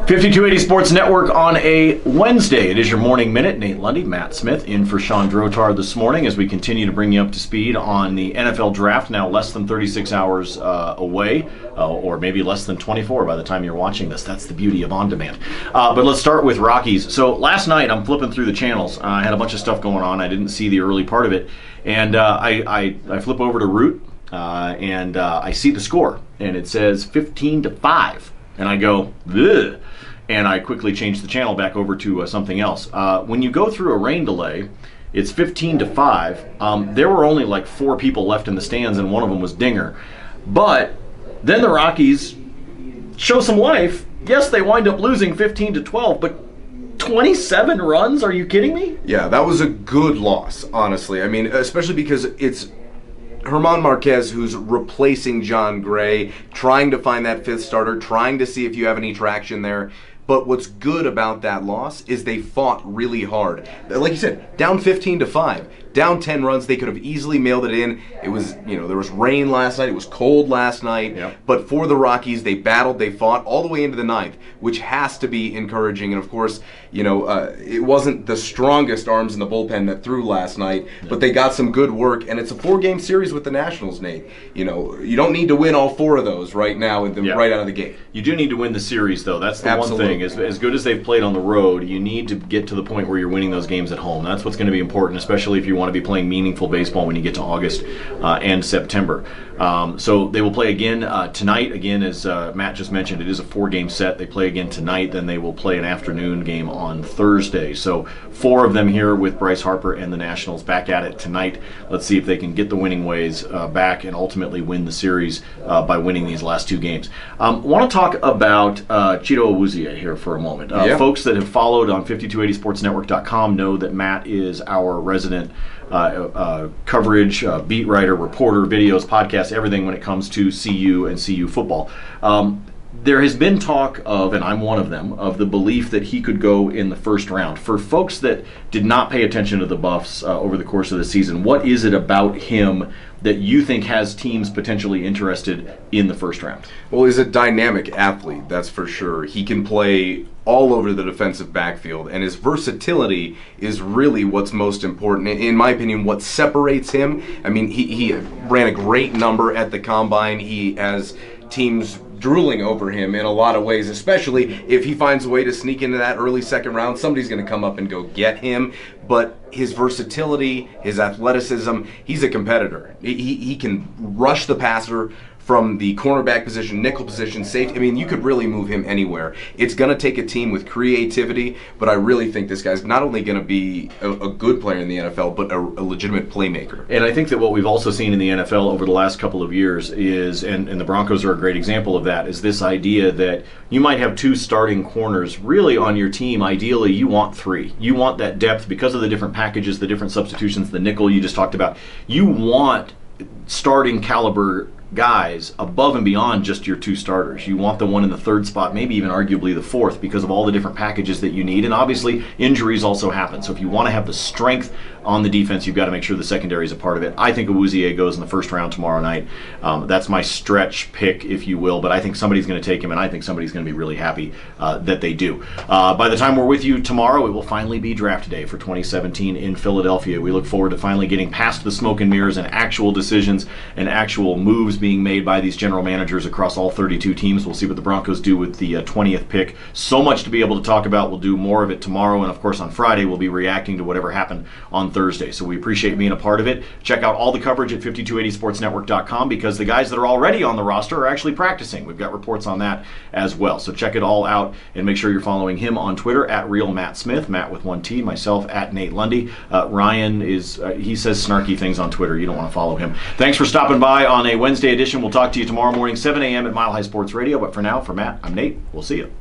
5280 Sports Network on a Wednesday. It is your morning minute. Nate Lundy, Matt Smith in for Sean Drotar this morning as we continue to bring you up to speed on the NFL draft, now less than 36 hours away, or maybe less than 24 by the time you're watching this. That's the beauty of on demand. But let's start with Rockies. So last night I'm flipping through the channels. I had a bunch of stuff going on. I didn't see the early part of it. And I flip over to Root and I see the score. And it says 15-5. And I go, ugh. And I quickly changed the channel back over to something else. When you go through a rain delay, it's 15-5. There were only like 4 people left in the stands, and one of them was Dinger. But then the Rockies show some life. Yes, they wind up losing 15-12, but 27 runs? Are you kidding me? Yeah, that was a good loss, honestly. I mean, especially because it's German Marquez who's replacing John Gray, trying to find that fifth starter, trying to see if you have any traction there. But what's good about that loss is they fought really hard. Like you said, down 15-5, down 10 runs, they could have easily mailed it in. It was, there was rain last night, it was cold last night. Yep. But for the Rockies, they battled, they fought all the way into the ninth, which has to be encouraging. And of course, it wasn't the strongest arms in the bullpen that threw last night, but they got some good work. And it's a 4-game series with the Nationals, Nate. You don't need to win all 4 of those right now, right out of the gate. You do need to win the series, though. That's the Absolutely. one thing. As good as they've played on the road, you need to get to the point where you're winning those games at home. That's what's going to be important, especially if you want to be playing meaningful baseball when you get to August and September. So they will play again tonight. Again, as Matt just mentioned, it is a 4-game set. They play again tonight. Then they will play an afternoon game on Thursday. So 4 of them here with Bryce Harper and the Nationals back at it tonight. Let's see if they can get the winning ways back and ultimately win the series by winning these last 2 games. Want to talk about Chido Awuzie here for a moment. Folks that have followed on 5280sportsnetwork.com know that Matt is our resident coverage, beat writer, reporter, videos, podcasts, everything when it comes to CU and CU football. There has been talk of, and I'm one of them, of the belief that he could go in the first round. For folks that did not pay attention to the Buffs over the course of the season, what is it about him that you think has teams potentially interested in the first round? Well, he's a dynamic athlete, that's for sure. He can play all over the defensive backfield, and his versatility is really what's most important. In my opinion, what separates him, I mean, he ran a great number at the Combine. He has teams drooling over him in a lot of ways, especially if he finds a way to sneak into that early second round. Somebody's going to come up and go get him. But his versatility, his athleticism, he's a competitor. He can rush the passer from the cornerback position, nickel position, safety. I mean, you could really move him anywhere. It's going to take a team with creativity, but I really think this guy's not only going to be a good player in the NFL, but a legitimate playmaker. And I think that what we've also seen in the NFL over the last couple of years is, and the Broncos are a great example of that, is this idea that you might have 2 starting corners really on your team. Ideally, you want 3. You want that depth because of the different packages, the different substitutions, the nickel you just talked about. You want starting caliber guys above and beyond just your 2 starters. You want the one in the 3rd spot, maybe even arguably the 4th, because of all the different packages that you need. And obviously, injuries also happen. So if you want to have the strength on the defense, you've got to make sure the secondary is a part of it. I think Awuzie goes in the first round tomorrow night. That's my stretch pick, if you will, but I think somebody's going to take him, and I think somebody's going to be really happy that they do. By the time we're with you tomorrow, it will finally be draft day for 2017 in Philadelphia. We look forward to finally getting past the smoke and mirrors and actual decisions and actual moves being made by these general managers across all 32 teams. We'll see what the Broncos do with the 20th pick. So much to be able to talk about. We'll do more of it tomorrow, and of course on Friday we'll be reacting to whatever happened on Thursday. So we appreciate being a part of it. Check out all the coverage at 5280sportsnetwork.com because the guys that are already on the roster are actually practicing. We've got reports on that as well. So check it all out and make sure you're following him on Twitter at @RealMattSmith, Matt with 1 T, myself at Nate Lundy. Ryan he says snarky things on Twitter. You don't want to follow him. Thanks for stopping by on a Wednesday edition. We'll talk to you tomorrow morning, 7 a.m. at Mile High Sports Radio. But for now, for Matt, I'm Nate. We'll see you.